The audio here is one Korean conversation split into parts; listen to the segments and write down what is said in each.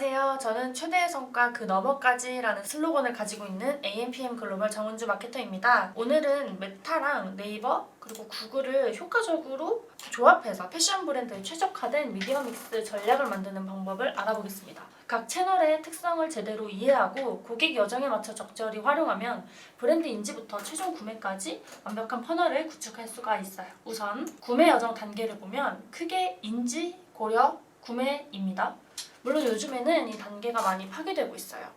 안녕하세요. 저는 최대의 성과 그 너머까지라는 슬로건을 가지고 있는 AMPM 글로벌 정은주 마케터입니다. 오늘은 메타랑 네이버 그리고 구글을 효과적으로 조합해서 패션 브랜드에 최적화된 미디어 믹스 전략을 만드는 방법을 알아보겠습니다. 각 채널의 특성을 제대로 이해하고 고객 여정에 맞춰 적절히 활용하면 브랜드 인지부터 최종 구매까지 완벽한 퍼널을 구축할 수가 있어요. 우선 구매 여정 단계를 보면 크게 인지, 고려, 구매입니다. 물론 요즘에는 이 단계가 많이 파괴되고 있어요.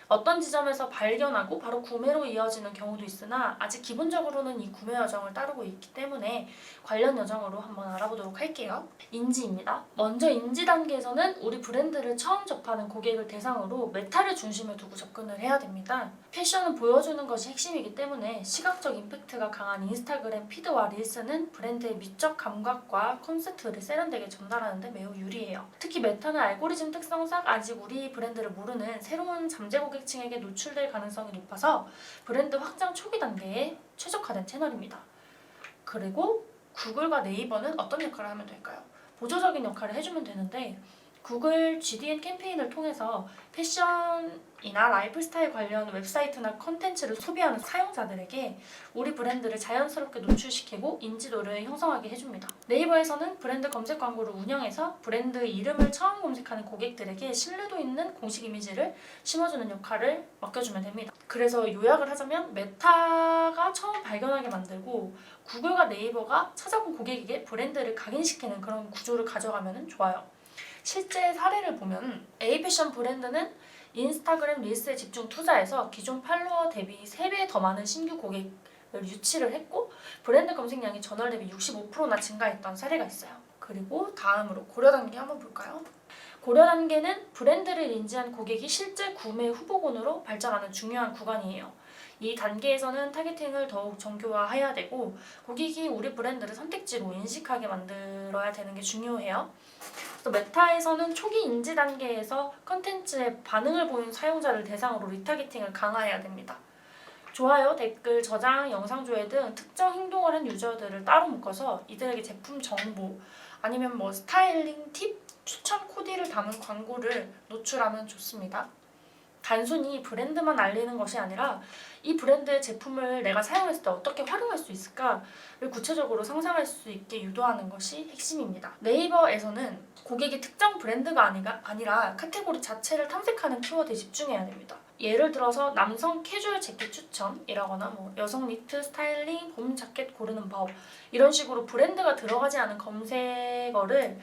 어떤 지점에서 발견하고 바로 구매로 이어지는 경우도 있으나 아직 기본적으로는 이 구매 여정을 따르고 있기 때문에 관련 여정으로 한번 알아보도록 할게요. 인지입니다. 먼저 인지 단계에서는 우리 브랜드를 처음 접하는 고객을 대상으로 메타를 중심에 두고 접근을 해야 됩니다. 패션은 보여주는 것이 핵심이기 때문에 시각적 임팩트가 강한 인스타그램 피드와 릴스는 브랜드의 미적 감각과 콘셉트를 세련되게 전달하는 데 매우 유리해요. 특히 메타는 알고리즘 특성상 아직 우리 브랜드를 모르는 새로운 잠재 고객층에게 노출될 가능성이 높아서 브랜드 확장 초기 단계에 최적화된 채널입니다. 그리고 구글과 네이버는 어떤 역할을 하면 될까요? 보조적인 역할을 해주면 되는데 구글 GDN 캠페인을 통해서 패션이나 라이프스타일 관련 웹사이트나 컨텐츠를 소비하는 사용자들에게 우리 브랜드를 자연스럽게 노출시키고 인지도를 형성하게 해줍니다. 네이버에서는 브랜드 검색 광고를 운영해서 브랜드 이름을 처음 검색하는 고객들에게 신뢰도 있는 공식 이미지를 심어주는 역할을 맡겨주면 됩니다. 그래서 요약을 하자면 메타가 처음 발견하게 만들고 구글과 네이버가 찾아본 고객에게 브랜드를 각인시키는 그런 구조를 가져가면 좋아요. 실제 사례를 보면 A패션 브랜드는 인스타그램 릴스에 집중 투자해서 기존 팔로워 대비 3배 더 많은 신규 고객을 유치를 했고 브랜드 검색량이 전월 대비 65%나 증가했던 사례가 있어요. 그리고 다음으로 고려 단계 한번 볼까요? 고려 단계는 브랜드를 인지한 고객이 실제 구매 후보군으로 발전하는 중요한 구간이에요. 이 단계에서는 타겟팅을 더욱 정교화해야 되고 고객이 우리 브랜드를 선택지로 인식하게 만들어야 되는 게 중요해요. 또 메타에서는 초기 인지 단계에서 컨텐츠에 반응을 보인 사용자를 대상으로 리타겟팅을 강화해야 됩니다. 좋아요, 댓글, 저장, 영상 조회 등 특정 행동을 한 유저들을 따로 묶어서 이들에게 제품 정보 아니면 스타일링 팁, 추천 코디를 담은 광고를 노출하면 좋습니다. 단순히 브랜드만 알리는 것이 아니라 이 브랜드의 제품을 내가 사용했을 때 어떻게 활용할 수 있을까를 구체적으로 상상할 수 있게 유도하는 것이 핵심입니다. 네이버에서는 고객이 특정 브랜드가 아니라 카테고리 자체를 탐색하는 키워드에 집중해야 됩니다. 예를 들어서 남성 캐주얼 재킷 추천이라거나 여성 니트 스타일링 봄 자켓 고르는 법 이런 식으로 브랜드가 들어가지 않은 검색어를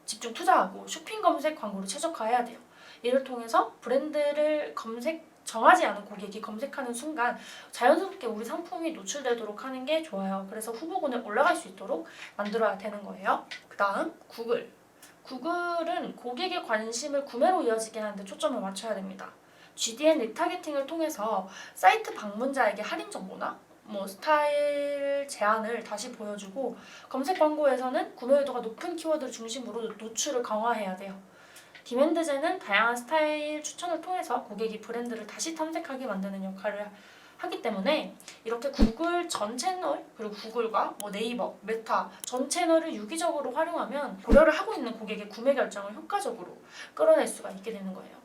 집중 투자하고 쇼핑 검색 광고를 최적화해야 돼요. 이를 통해서 브랜드를 정하지 않은 고객이 검색하는 순간 자연스럽게 우리 상품이 노출되도록 하는 게 좋아요. 그래서 후보군에 올라갈 수 있도록 만들어야 되는 거예요. 그 다음 구글. 구글은 고객의 관심을 구매로 이어지게 하는데 초점을 맞춰야 됩니다. GDN 리타겟팅을 통해서 사이트 방문자에게 할인 정보나 스타일 제안을 다시 보여주고 검색 광고에서는 구매 의도가 높은 키워드를 중심으로 노출을 강화해야 돼요. 디맨드젠은 다양한 스타일 추천을 통해서 고객이 브랜드를 다시 탐색하게 만드는 역할을 하기 때문에 이렇게 구글 전 채널 그리고 구글과 네이버, 메타 전 채널을 유기적으로 활용하면 고려를 하고 있는 고객의 구매 결정을 효과적으로 끌어낼 수가 있게 되는 거예요.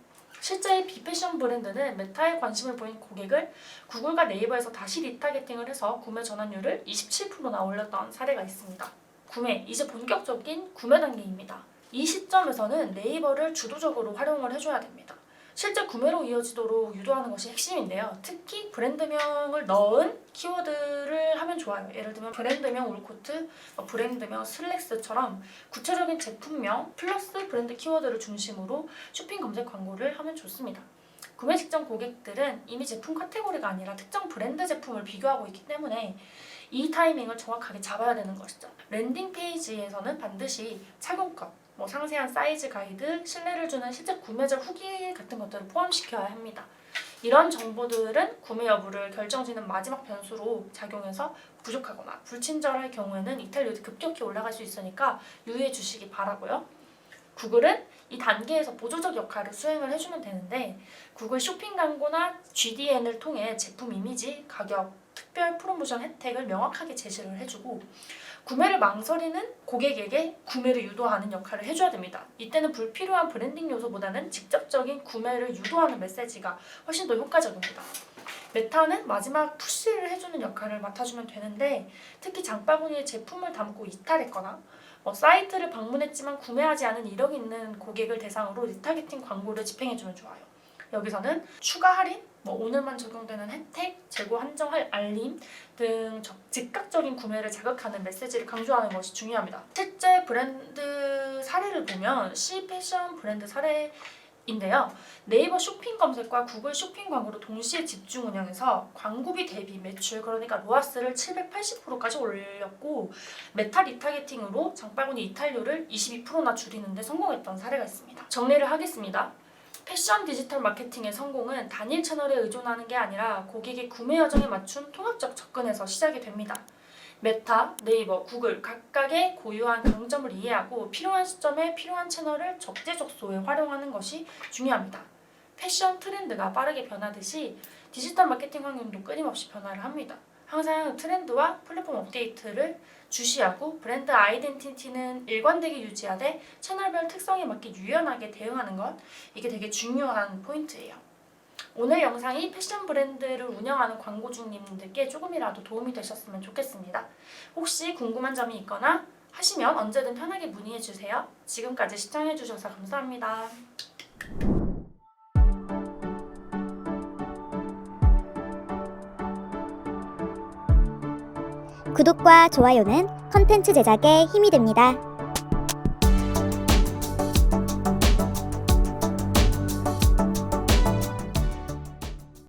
실제 비패션 브랜드는 메타에 관심을 보인 고객을 구글과 네이버에서 다시 리타겟팅을 해서 구매 전환율을 27%나 올렸던 사례가 있습니다. 구매, 이제 본격적인 구매 단계입니다. 이 시점에서는 네이버를 주도적으로 활용을 해줘야 됩니다. 실제 구매로 이어지도록 유도하는 것이 핵심인데요. 특히 브랜드명을 넣은 키워드를 하면 좋아요. 예를 들면 브랜드명 울코트, 브랜드명 슬랙스처럼 구체적인 제품명 플러스 브랜드 키워드를 중심으로 쇼핑 검색 광고를 하면 좋습니다. 구매 직전 고객들은 이미 제품 카테고리가 아니라 특정 브랜드 제품을 비교하고 있기 때문에 이 타이밍을 정확하게 잡아야 되는 것이죠. 랜딩 페이지에서는 반드시 착용컷, 상세한 사이즈 가이드, 신뢰를 주는 실제 구매자 후기 같은 것들을 포함시켜야 합니다. 이런 정보들은 구매 여부를 결정짓는 마지막 변수로 작용해서 부족하거나 불친절할 경우에는 이탈률이 급격히 올라갈 수 있으니까 유의해 주시기 바라고요. 구글은 이 단계에서 보조적 역할을 수행을 해주면 되는데 구글 쇼핑 광고나 GDN을 통해 제품 이미지, 가격, 특별 프로모션 혜택을 명확하게 제시를 해주고 구매를 망설이는 고객에게 구매를 유도하는 역할을 해줘야 됩니다. 이때는 불필요한 브랜딩 요소보다는 직접적인 구매를 유도하는 메시지가 훨씬 더 효과적입니다. 메타는 마지막 푸시를 해주는 역할을 맡아주면 되는데, 특히 장바구니에 제품을 담고 이탈했거나 사이트를 방문했지만 구매하지 않은 이력이 있는 고객을 대상으로 리타게팅 광고를 집행해주면 좋아요. 여기서는 추가 할인, 오늘만 적용되는 혜택, 재고 한정할 알림 등 즉각적인 구매를 자극하는 메시지를 강조하는 것이 중요합니다. 실제 브랜드 사례를 보면 C 패션 브랜드 사례인데요. 네이버 쇼핑 검색과 구글 쇼핑 광고를 동시에 집중 운영해서 광고비 대비 매출, 그러니까 로아스를 780%까지 올렸고, 메타 리타게팅으로 장바구니 이탈률을 22%나 줄이는 데 성공했던 사례가 있습니다. 정리를 하겠습니다. 패션 디지털 마케팅의 성공은 단일 채널에 의존하는 게 아니라 고객의 구매 여정에 맞춘 통합적 접근에서 시작이 됩니다. 메타, 네이버, 구글 각각의 고유한 강점을 이해하고 필요한 시점에 필요한 채널을 적재적소에 활용하는 것이 중요합니다. 패션 트렌드가 빠르게 변하듯이 디지털 마케팅 환경도 끊임없이 변화를 합니다. 항상 트렌드와 플랫폼 업데이트를 주시하고 브랜드 아이덴티티는 일관되게 유지하되 채널별 특성에 맞게 유연하게 대응하는 것, 이게 되게 중요한 포인트예요. 오늘 영상이 패션 브랜드를 운영하는 광고주님들께 조금이라도 도움이 되셨으면 좋겠습니다. 혹시 궁금한 점이 있거나 하시면 언제든 편하게 문의해주세요. 지금까지 시청해주셔서 감사합니다. 구독과 좋아요는 컨텐츠 제작에 힘이 됩니다.